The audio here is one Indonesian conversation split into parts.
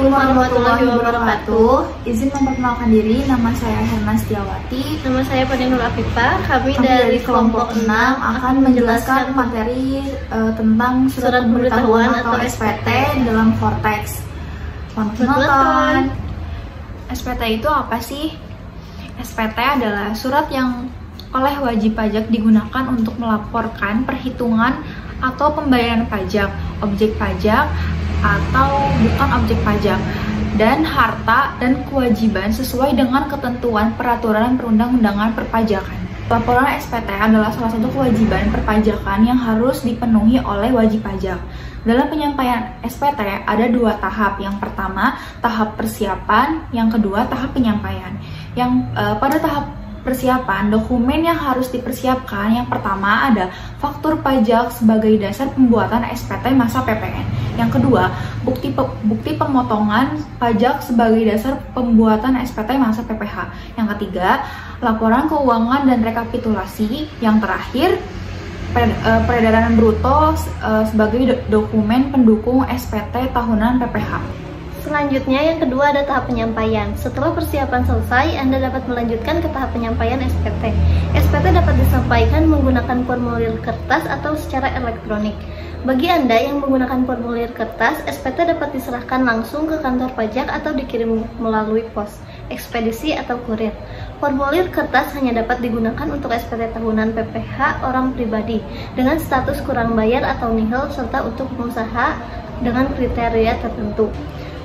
Assalamualaikum warahmatullahi wabarakatuh. Izin memperkenalkan diri, nama saya Herna Setiawati. Nama saya Paninur Afifah. Kami dari kelompok 6 akan menjelaskan materi tentang surat pemberitahuan atau SPT dalam Vortex. Selamat menonton. SPT itu apa sih? SPT adalah surat yang oleh wajib pajak digunakan untuk melaporkan perhitungan atau pembayaran pajak, objek pajak, atau bukan objek pajak, dan harta dan kewajiban sesuai dengan ketentuan peraturan perundang-undangan perpajakan. Laporan SPT adalah salah satu kewajiban perpajakan yang harus dipenuhi oleh wajib pajak. Dalam penyampaian SPT ada dua tahap. Yang pertama, tahap persiapan, yang kedua, tahap penyampaian. Pada tahap persiapan, dokumen yang harus dipersiapkan yang pertama ada faktur pajak sebagai dasar pembuatan SPT masa PPN. Yang kedua, bukti pemotongan pajak sebagai dasar pembuatan SPT masa PPH. Yang ketiga, laporan keuangan dan rekapitulasi. Yang terakhir, peredaran bruto sebagai dokumen pendukung SPT tahunan PPH. Selanjutnya yang kedua ada tahap penyampaian. Setelah persiapan selesai, Anda dapat melanjutkan ke tahap penyampaian SPT. SPT dapat disampaikan menggunakan formulir kertas atau secara elektronik. Bagi Anda yang menggunakan formulir kertas, SPT dapat diserahkan langsung ke kantor pajak atau dikirim melalui pos, ekspedisi atau kurir. Formulir kertas hanya dapat digunakan untuk SPT tahunan PPH orang pribadi dengan status kurang bayar atau nihil serta untuk pengusaha dengan kriteria tertentu.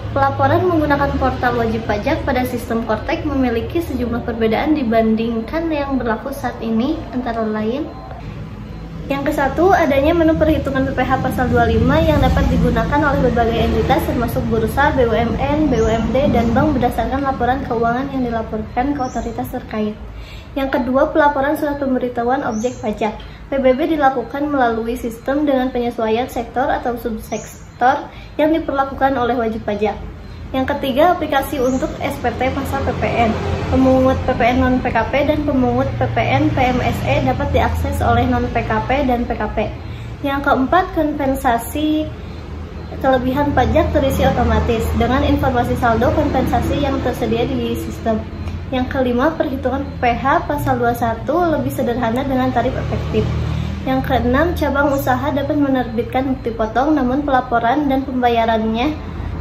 Pelaporan menggunakan portal wajib pajak pada sistem Vortex memiliki sejumlah perbedaan dibandingkan yang berlaku saat ini, antara lain yang ke-1, adanya menu perhitungan PPH pasal 25 yang dapat digunakan oleh berbagai entitas termasuk bursa, BUMN, BUMD, dan bank berdasarkan laporan keuangan yang dilaporkan ke otoritas terkait. Yang kedua, pelaporan surat pemberitahuan objek pajak. PBB dilakukan melalui sistem dengan penyesuaian sektor atau subsektor yang diperlakukan oleh wajib pajak. Yang ketiga, aplikasi untuk SPT masa PPN. Pemungut PPN non-PKP dan pemungut PPN PMSE dapat diakses oleh non-PKP dan PKP. Yang keempat, kompensasi kelebihan pajak terisi otomatis dengan informasi saldo kompensasi yang tersedia di sistem. Yang kelima, perhitungan PPH pasal 21 lebih sederhana dengan tarif efektif. Yang keenam, cabang usaha dapat menerbitkan bukti potong, namun pelaporan dan pembayarannya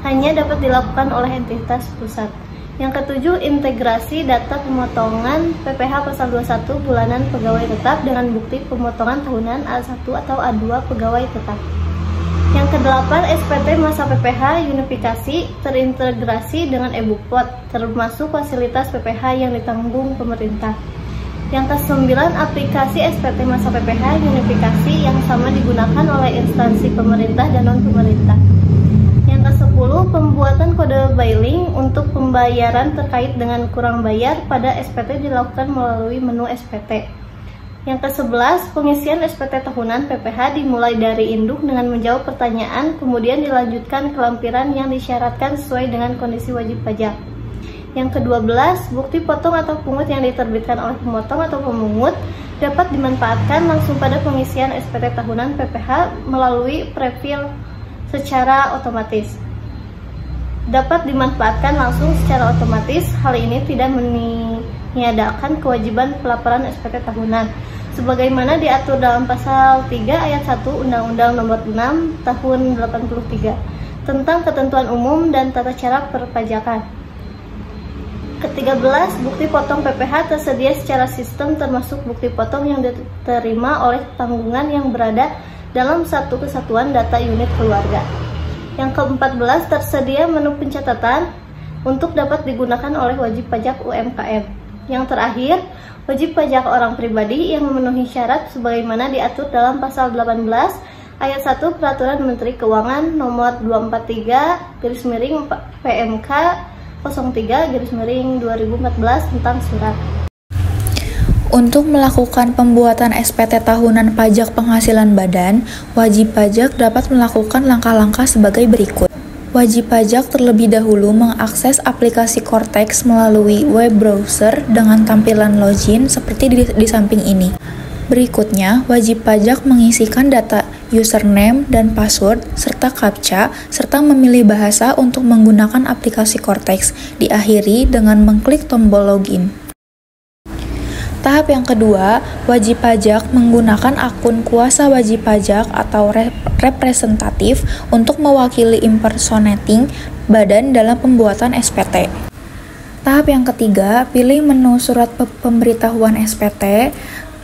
hanya dapat dilakukan oleh entitas pusat. Yang ketujuh, integrasi data pemotongan PPH pasal 21 bulanan pegawai tetap dengan bukti pemotongan tahunan A1 atau A2 pegawai tetap. Yang kedelapan, SPT masa PPH unifikasi terintegrasi dengan e-Bukpot, termasuk fasilitas PPH yang ditanggung pemerintah. Yang ke-9, aplikasi SPT masa PPH unifikasi yang sama digunakan oleh instansi pemerintah dan non-pemerintah. Yang ke-10, pembuatan kode billing untuk pembayaran terkait dengan kurang bayar pada SPT dilakukan melalui menu SPT. Yang ke-11, pengisian SPT tahunan PPH dimulai dari induk dengan menjawab pertanyaan, kemudian dilanjutkan ke lampiran yang disyaratkan sesuai dengan kondisi wajib pajak. Yang ke-12, bukti potong atau pungut yang diterbitkan oleh pemotong atau pemungut dapat dimanfaatkan langsung pada pengisian SPT tahunan PPH melalui prefill secara otomatis. Dapat dimanfaatkan langsung secara otomatis, hal ini tidak meniadakan kewajiban pelaporan SPT tahunan sebagaimana diatur dalam pasal 3 ayat 1 Undang-Undang Nomor 6 Tahun 83 tentang ketentuan umum dan tata cara perpajakan. Ke-13, bukti potong PPH tersedia secara sistem termasuk bukti potong yang diterima oleh tanggungan yang berada dalam satu kesatuan data unit keluarga. Yang ke-14, tersedia menu pencatatan untuk dapat digunakan oleh wajib pajak UMKM. Yang terakhir, wajib pajak orang pribadi yang memenuhi syarat sebagaimana diatur dalam pasal 18 ayat 1 Peraturan Menteri Keuangan Nomor 243/PMK 03/2014 tentang surat. Untuk melakukan pembuatan SPT tahunan pajak penghasilan badan, wajib pajak dapat melakukan langkah-langkah sebagai berikut. Wajib pajak terlebih dahulu mengakses aplikasi Vortex melalui web browser dengan tampilan login seperti di samping ini. Berikutnya, wajib pajak mengisikan data username dan password serta CAPTCHA serta memilih bahasa untuk menggunakan aplikasi Cortex. Diakhiri dengan mengklik tombol login. Tahap yang kedua, wajib pajak menggunakan akun kuasa wajib pajak atau representatif untuk mewakili impersonating badan dalam pembuatan SPT. Tahap yang ketiga, pilih menu surat pemberitahuan SPT,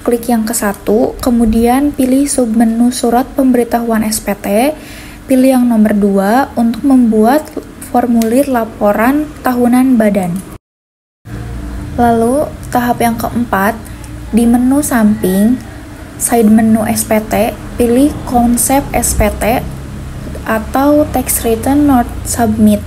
klik yang ke-1, kemudian pilih submenu surat pemberitahuan SPT, pilih yang nomor 2 untuk membuat formulir laporan tahunan badan. Lalu, tahap yang keempat, di menu samping, side menu SPT, pilih konsep SPT atau tax return not submit.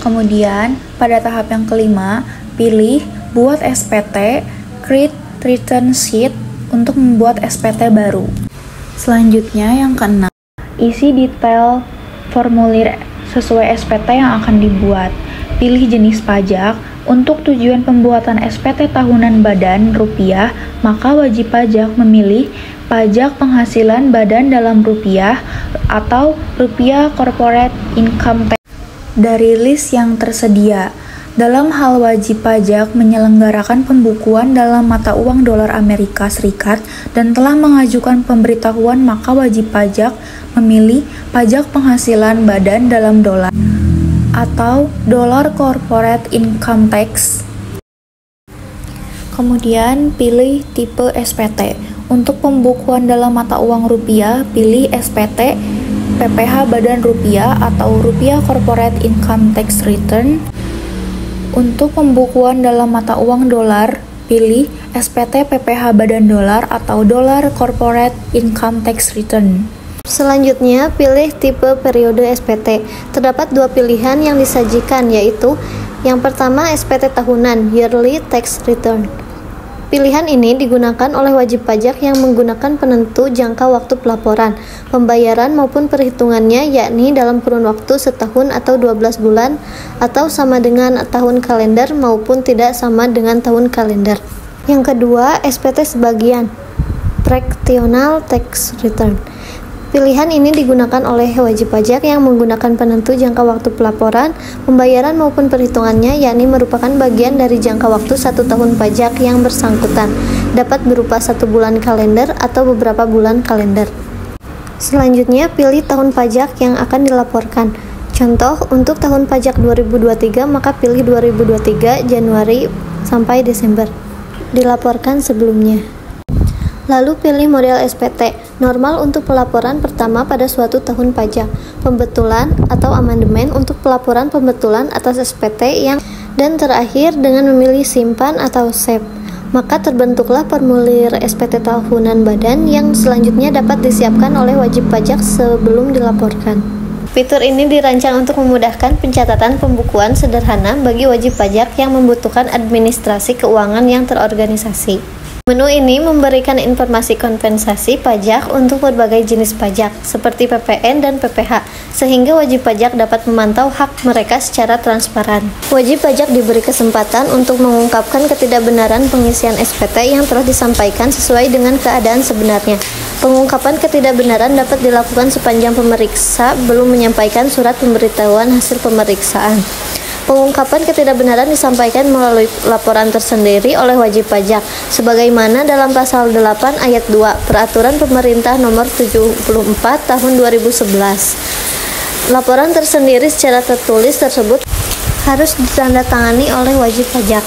Kemudian, pada tahap yang kelima, pilih buat SPT, create return sheet untuk membuat SPT baru. Selanjutnya, yang keenam, isi detail formulir sesuai SPT yang akan dibuat. Pilih jenis pajak. Untuk tujuan pembuatan SPT tahunan badan rupiah, maka wajib pajak memilih pajak penghasilan badan dalam rupiah atau rupiah corporate income tax dari list yang tersedia. Dalam hal wajib pajak menyelenggarakan pembukuan dalam mata uang dolar Amerika Serikat dan telah mengajukan pemberitahuan, maka wajib pajak memilih pajak penghasilan badan dalam dolar atau dollar corporate income tax. Kemudian pilih tipe SPT. Untuk pembukuan dalam mata uang rupiah, pilih SPT PPh badan rupiah atau rupiah corporate income tax return. Untuk pembukuan dalam mata uang dolar, pilih SPT PPh badan dolar atau dollar corporate income tax return. Selanjutnya, pilih tipe periode SPT. Terdapat dua pilihan yang disajikan, yaitu yang pertama SPT tahunan, yearly tax return. Pilihan ini digunakan oleh wajib pajak yang menggunakan penentu jangka waktu pelaporan, pembayaran maupun perhitungannya, yakni dalam kurun waktu setahun atau 12 bulan, atau sama dengan tahun kalender maupun tidak sama dengan tahun kalender. Yang kedua, SPT sebagian, fractional tax return. Pilihan ini digunakan oleh wajib pajak yang menggunakan penentu jangka waktu pelaporan, pembayaran maupun perhitungannya, yakni merupakan bagian dari jangka waktu 1 tahun pajak yang bersangkutan, dapat berupa 1 bulan kalender atau beberapa bulan kalender. Selanjutnya, pilih tahun pajak yang akan dilaporkan. Contoh, untuk tahun pajak 2023, maka pilih 2023 Januari sampai Desember. Dilaporkan sebelumnya. Lalu pilih model SPT, normal untuk pelaporan pertama pada suatu tahun pajak, pembetulan atau amandemen untuk pelaporan pembetulan atas SPT dan terakhir dengan memilih simpan atau save. Maka terbentuklah formulir SPT tahunan badan yang selanjutnya dapat disiapkan oleh wajib pajak sebelum dilaporkan. Fitur ini dirancang untuk memudahkan pencatatan pembukuan sederhana bagi wajib pajak yang membutuhkan administrasi keuangan yang terorganisasi. Menu ini memberikan informasi kompensasi pajak untuk berbagai jenis pajak, seperti PPN dan PPh, sehingga wajib pajak dapat memantau hak mereka secara transparan. Wajib pajak diberi kesempatan untuk mengungkapkan ketidakbenaran pengisian SPT yang telah disampaikan sesuai dengan keadaan sebenarnya. Pengungkapan ketidakbenaran dapat dilakukan sepanjang pemeriksa belum menyampaikan surat pemberitahuan hasil pemeriksaan. Pengungkapan ketidakbenaran disampaikan melalui laporan tersendiri oleh wajib pajak, sebagaimana dalam pasal 8 ayat 2 Peraturan Pemerintah Nomor 74 Tahun 2011. Laporan tersendiri secara tertulis tersebut harus ditandatangani oleh wajib pajak.